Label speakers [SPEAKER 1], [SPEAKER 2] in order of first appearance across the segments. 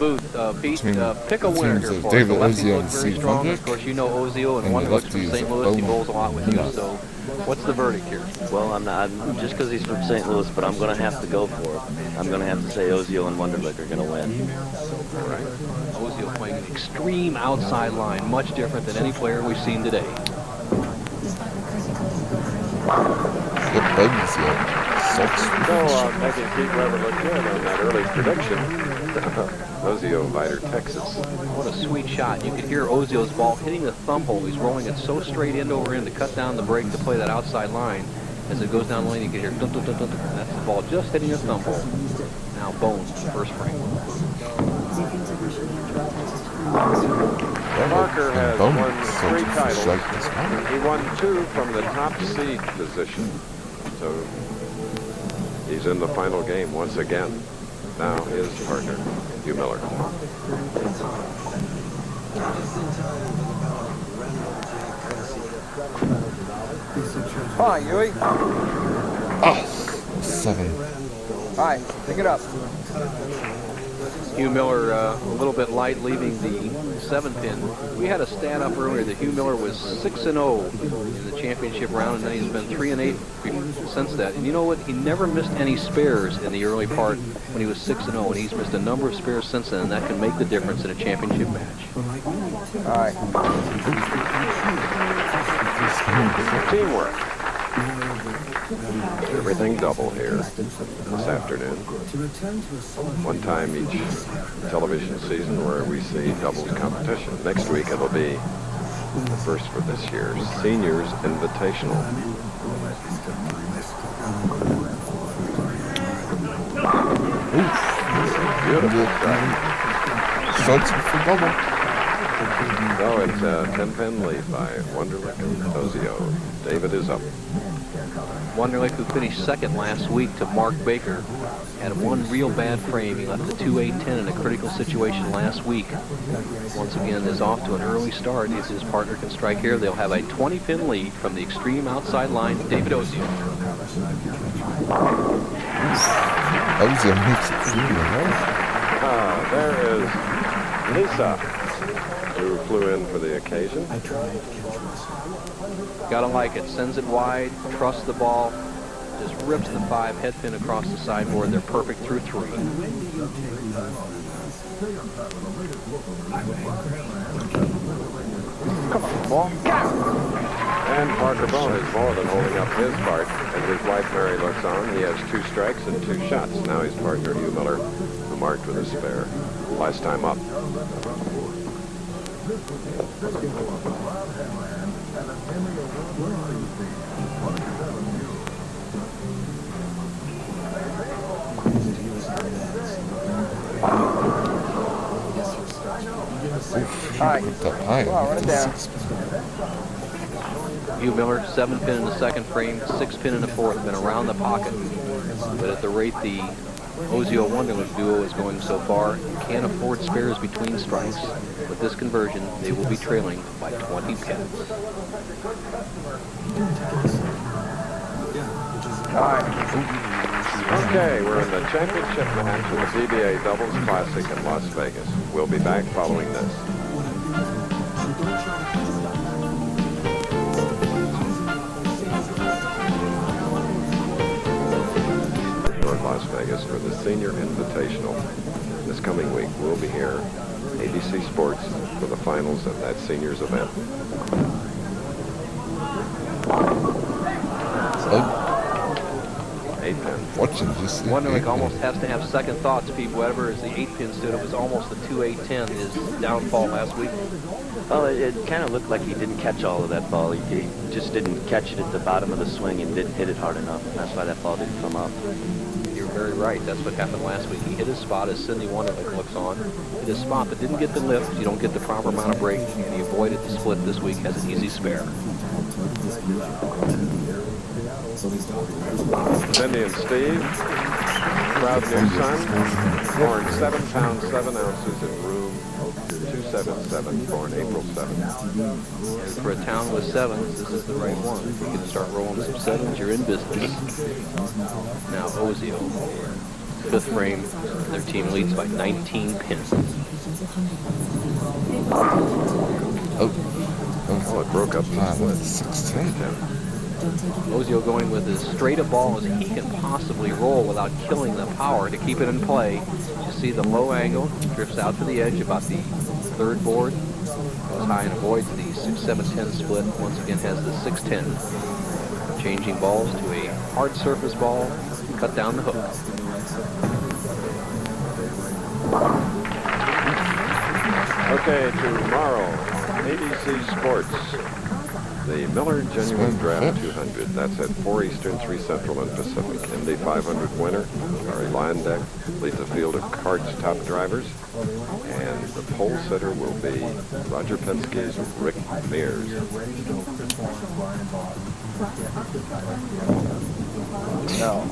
[SPEAKER 1] booth. Pete, pick a winner here for us.
[SPEAKER 2] David,
[SPEAKER 1] The lefties
[SPEAKER 2] Ozio,
[SPEAKER 1] look
[SPEAKER 2] and
[SPEAKER 1] very strong. Of course, you know Ozio and Wunderlich from St. Louis. He bowls a lot with you. So, what's the verdict here?
[SPEAKER 3] Well, I'm just because he's from St. Louis, but I'm going to have to go for it. I'm going to have to say Ozio and Wunderlich are going to win.
[SPEAKER 1] All right. Ozio playing an extreme outside line, much different than any player we've seen today.
[SPEAKER 4] Making Pete Weber look good on that early prediction. Ozio, Viter, Texas.
[SPEAKER 1] What a sweet shot. You could hear Ozio's ball hitting the thumb hole. He's rolling it so straight end over end to cut down the break to play that outside line. As it goes down the lane, you can hear dun, dun, dun, dun, dun. That's the ball just hitting the thumb hole. Now Bohn, first frame.
[SPEAKER 4] Parker has won 3 titles. He won 2 from the top seed position. So he's in the final game once again. Now his partner, Hugh Miller.
[SPEAKER 5] Hi, Huey.
[SPEAKER 2] Oh, 7.
[SPEAKER 5] All right, pick it up.
[SPEAKER 1] Hugh Miller a little bit light, leaving the 7-pin. We had a stat up earlier that Hugh Miller was 6-0 in the championship round, and then he's been 3-8 since that. And you know what? He never missed any spares in the early part when he was 6-0, and he's missed a number of spares since then, and that can make the difference in a championship match.
[SPEAKER 5] All right.
[SPEAKER 4] Teamwork. Everything double here this afternoon. One time each television season where we see doubles competition. Next week it'll be the first for this year's Seniors Invitational. Beautiful strike.
[SPEAKER 2] Starts for double.
[SPEAKER 4] So it's a 10-pin lead by Wunderlich and Ozio. David is up.
[SPEAKER 1] Wunderlich, who finished second last week to Mark Baker, had one real bad frame. He left the 2-8-10 in a critical situation last week. Once again, is off to an early start. If his partner can strike here, they'll have a 20-pin lead from the extreme outside line, David Ozio.
[SPEAKER 2] Ozio makes it through, right?
[SPEAKER 4] There is Lisa, who flew in for the occasion.
[SPEAKER 1] Gotta like it. Sends it wide, trusts the ball, just rips the 5 head pin across the sideboard. They're perfect through 3.
[SPEAKER 4] Come on, ball. And Parker Bohn is more than holding up his part. As his wife Mary looks on, he has 2 strikes and 2 shots. Now his partner Hugh Miller, who marked with a spare. Last time up.
[SPEAKER 5] All right.
[SPEAKER 2] High.
[SPEAKER 5] Come on, run it down.
[SPEAKER 1] Hugh Miller, 7-pin in the second frame, 6-pin in the fourth. Been around the pocket. But at the rate the Ozio Wunderlich duo is going so far, you can't afford spares between strikes. With this conversion, they will be trailing by 20 pins.
[SPEAKER 5] All right.
[SPEAKER 4] Okay, we're in the championship match of the PBA Doubles Classic in Las Vegas. We'll be back following this. Las Vegas for the Senior Invitational. This coming week, we'll be here, ABC Sports, for the finals of that seniors event.
[SPEAKER 1] Wunderlich almost has to have second thoughts, Pete Weber, as the 8-pin stood. It was almost the 2-8-10, his downfall last week.
[SPEAKER 3] Well, it kind of looked like he didn't catch all of that ball. He just didn't catch it at the bottom of the swing and didn't hit it hard enough. That's why that ball didn't come up.
[SPEAKER 1] You're very right. That's what happened last week. He hit his spot as Sidney Wunderlich looks on. Hit his spot, but didn't get the lift. You don't get the proper amount of break, and he avoided the split this week. Has an easy spare.
[SPEAKER 4] Cindy and Steve, proud new son, born 7 pounds 7 ounces in room 277, born April 7th.
[SPEAKER 1] And for a town with 7s, this is the right one. If you can start rolling some 7s, you're in business. Now Ozio, fifth frame. Their team leads by 19 pins.
[SPEAKER 4] Oh, it broke up the split.
[SPEAKER 2] 16.
[SPEAKER 1] Ozio going with as straight a ball as he can possibly roll without killing the power to keep it in play. You see the low angle, drifts out to the edge about the third board, goes high and avoids the 6-7-10 split. Once again has the 6-10. Changing balls to a hard surface ball, cut down the hook.
[SPEAKER 4] Okay, tomorrow, ABC Sports. The Miller Genuine Draft 200. That's at 4 Eastern, 3 Central, and Pacific. Indy 500 winner, Larry Landeck, leads a field of Cart's top drivers. And the pole sitter will be Roger Penske's Rick Mears.
[SPEAKER 5] No.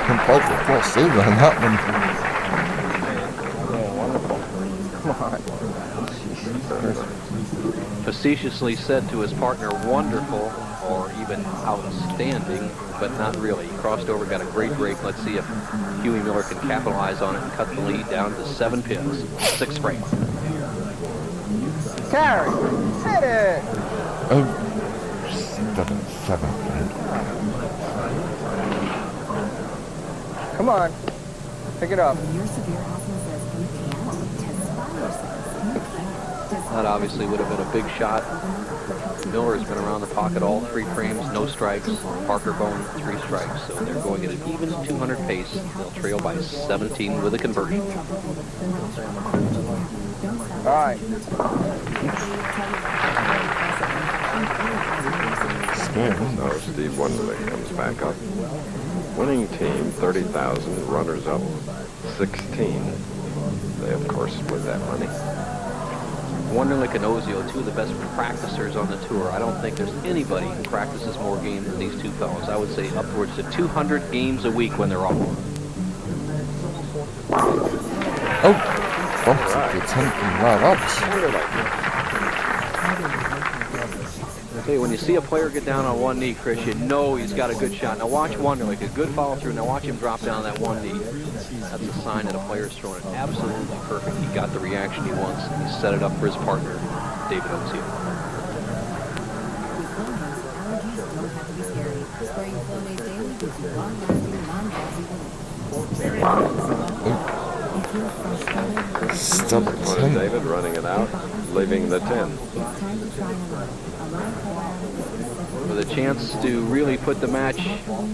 [SPEAKER 2] Compulsive full saver on that one.
[SPEAKER 5] Yeah, wonderful. Come on.
[SPEAKER 1] Facetiously said to his partner, wonderful, or even outstanding, but not really. He crossed over, got a great break. Let's see if Huey Miller can capitalize on it and cut the lead down to 7 pins. 6 frame.
[SPEAKER 5] Carry. Hit it.
[SPEAKER 2] Oh, 7.
[SPEAKER 5] Come on. Pick it up.
[SPEAKER 1] That obviously would have been a big shot. Miller has been around the pocket all 3 frames, no strikes. Parker Bohn, 3 strikes. So they're going at an even 200 pace. They'll trail by 17 with a conversion.
[SPEAKER 5] All right.
[SPEAKER 4] So Steve Wunderlich comes back up. Winning team, 30,000. Runners up, 16. They, of course, split that money.
[SPEAKER 1] Wunderlich and Ozio, 2 of the best practicers on the tour. I don't think there's anybody who practices more games than these 2 fellows. I would say upwards to 200 games a week when they're off.
[SPEAKER 2] Oh, bumps at the 10th right ups.
[SPEAKER 1] I tell you, when you see a player get down on one knee, Chris, you know he's got a good shot. Now watch Wunderlich, a good follow through. Now watch him drop down on that one knee. That's a sign that a player's throwing it absolutely perfect. He got the reaction he wants, and he set it up for his partner, David Ozio.
[SPEAKER 2] Still at
[SPEAKER 4] One
[SPEAKER 2] 10.
[SPEAKER 4] is David running it out, leaving the 10.
[SPEAKER 1] With a chance to really put the match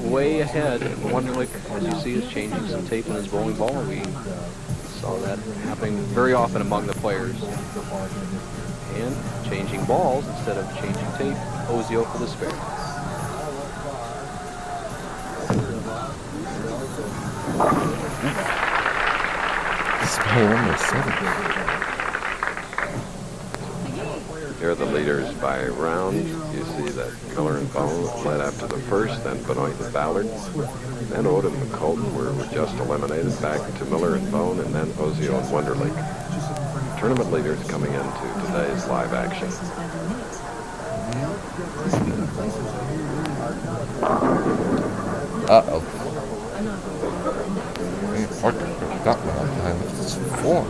[SPEAKER 1] way ahead. Wunderlich, as you see, is changing some tape in his bowling ball. We saw that happening very often among the players. And changing balls instead of changing tape. Ozio for the spare.
[SPEAKER 2] Spare on the 7.
[SPEAKER 4] Here are the leaders by round. You see that Miller and Bohn led after the first, then Benoit and Ballard. Then Odom and Colton were just eliminated, back to Miller and Bohn, and then Ozio and Wunderlich. Tournament leaders coming into today's live action.
[SPEAKER 2] Uh-oh. Man, Parker got one on time. It's 4.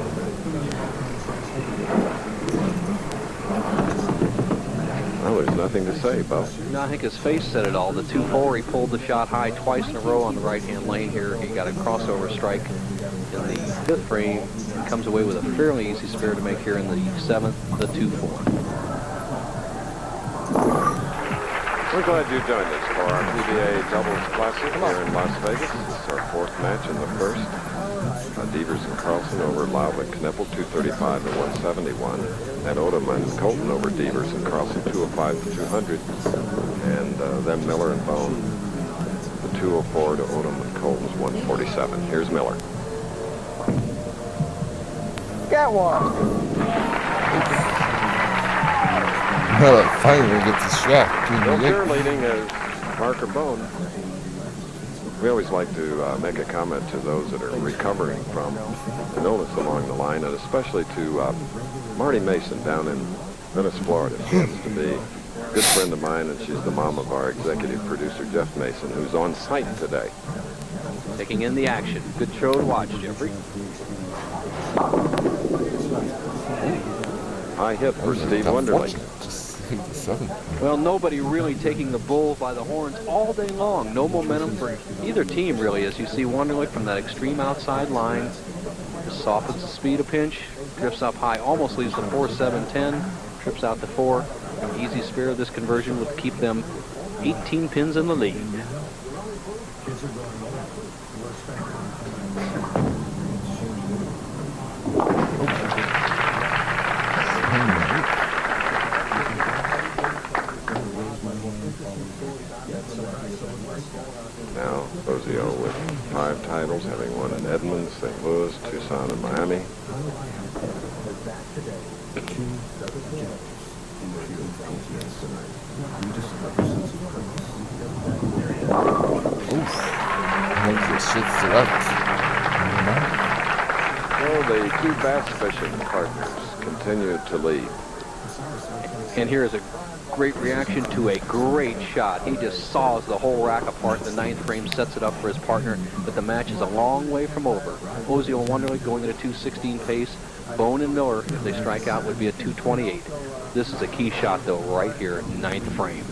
[SPEAKER 4] Well, there's nothing to say, Bo.
[SPEAKER 1] No, I think his face said it all. The 2-4, he pulled the shot high twice in a row on the right-hand lane here. He got a crossover strike in the 5th frame and comes away with a fairly easy spare to make here in the 7th, the 2-4.
[SPEAKER 4] We're glad you joined us for our PBA Doubles Classic here in Las Vegas. This is our 4th match in the first. Devers and Carlson over Lauba Knippel, 235 to 171. And Odom and Colton over Devers and Carlson, 205 to 200. And then Miller and Bohn, the 204 to Odom and Colton's 147. Here's Miller.
[SPEAKER 5] Get one.
[SPEAKER 2] Miller finally gets a shot.
[SPEAKER 4] Bill Kerr leading as Parker Bohn. We always like to make a comment to those that are recovering from an illness along the line, and especially to Marty Mason down in Venice, Florida. He happens to be good friend of mine, and she's the mom of our executive producer, Jeff Mason, who's on site today.
[SPEAKER 1] Taking in the action. Good show to watch, Jeffrey.
[SPEAKER 4] High hit for Steve
[SPEAKER 2] Tough
[SPEAKER 4] Wunderlich.
[SPEAKER 2] watching it. Just hit the 7.
[SPEAKER 1] Well, nobody really taking the bull by the horns all day long. No momentum for either team, really, as you see Wunderlich from that extreme outside line. Just softens the speed a pinch, drifts up high, almost leaves the 4-7-10, trips out to 4. An easy spare of this conversion would keep them 18 pins in the lead.
[SPEAKER 4] Now, Ozio with 5 titles, having won in Edmonds, St. Louis, Tucson, and Miami.
[SPEAKER 2] Oof. It shifts it up.
[SPEAKER 4] Well, the 2 bass fishing partners continue to lead.
[SPEAKER 1] And here is a great reaction to a great shot. He just saws the whole rack apart. The 9th frame sets it up for his partner, but the match is a long way from over. Ozio and Wunderlich going at a 2:16 pace. Bohn and Miller, if they strike out, would be a 2:28. This is a key shot, though, right here, 9th frame.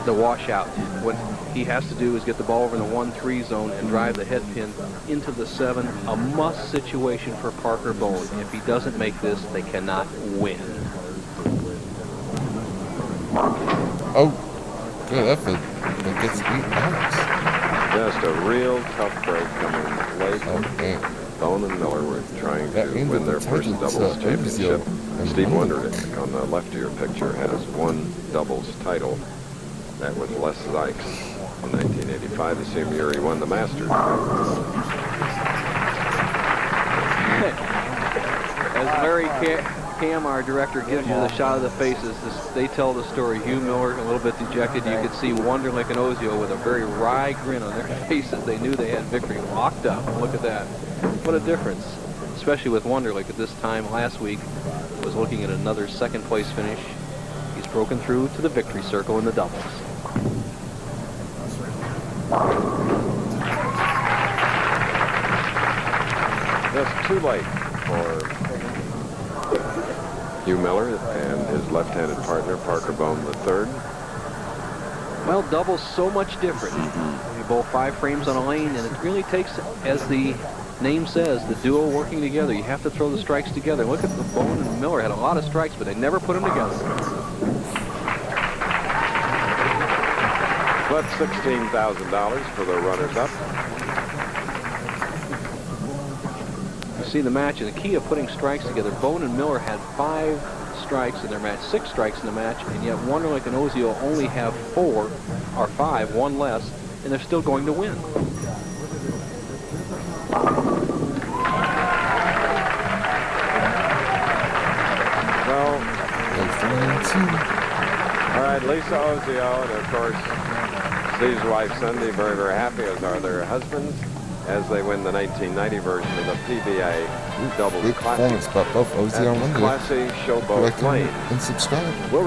[SPEAKER 1] The washout. What he has to do is get the ball over in the 1-3 zone and drive the head pin into the 7. A must situation for Parker Bohn. If he doesn't make this, they cannot win.
[SPEAKER 2] Oh, good effort. But gets 8 balls.
[SPEAKER 4] Just a real tough break coming late.
[SPEAKER 2] Okay.
[SPEAKER 4] Bohn and Miller were trying
[SPEAKER 2] That
[SPEAKER 4] to
[SPEAKER 2] ended
[SPEAKER 4] win their
[SPEAKER 2] the
[SPEAKER 4] first
[SPEAKER 2] title,
[SPEAKER 4] doubles championship.
[SPEAKER 2] and
[SPEAKER 4] Steve
[SPEAKER 2] Wunderlich.
[SPEAKER 4] Wunderlich, on the left of your picture, has 1 doubles title. That was Les Sykes in 1985, the same year he won the Masters.
[SPEAKER 1] As Larry Cam, our director, gives you the shot of the faces, they tell the story. Hugh Miller, a little bit dejected. You could see Wunderlich and Ozio with a very wry grin on their faces. They knew they had victory locked up. Look at that. What a difference, especially with Wunderlich at this time last week. Was looking at another 2nd place finish. He's broken through to the victory circle in the doubles.
[SPEAKER 4] Just too late for Hugh Miller and his left-handed partner, Parker Bohn III.
[SPEAKER 1] Well, doubles so much different. You both 5 frames on a lane, and it really takes, as the name says, the duo working together. You have to throw the strikes together. Look at the Bohn and Miller had a lot of strikes, but they never put them together.
[SPEAKER 4] But $16,000 for the runners-up.
[SPEAKER 1] You see the match, and the key of putting strikes together. Bohn and Miller had 5 strikes in their match, 6 strikes in the match, and yet Wunderlich and Ozio only have 4 or 5, 1 less, and they're still going to win.
[SPEAKER 4] Well, all right, Lisa Ozio, and of course, Steve's wife Cindy, very, very happy, as are their husbands, as they win the 1990 version of the PBA Doubles
[SPEAKER 2] Great
[SPEAKER 4] Classic
[SPEAKER 2] performance by both Ozio and
[SPEAKER 4] at
[SPEAKER 2] Wunderlich.
[SPEAKER 4] classy Showboat
[SPEAKER 2] Like
[SPEAKER 4] Lane.
[SPEAKER 2] and subscribe.
[SPEAKER 4] We'll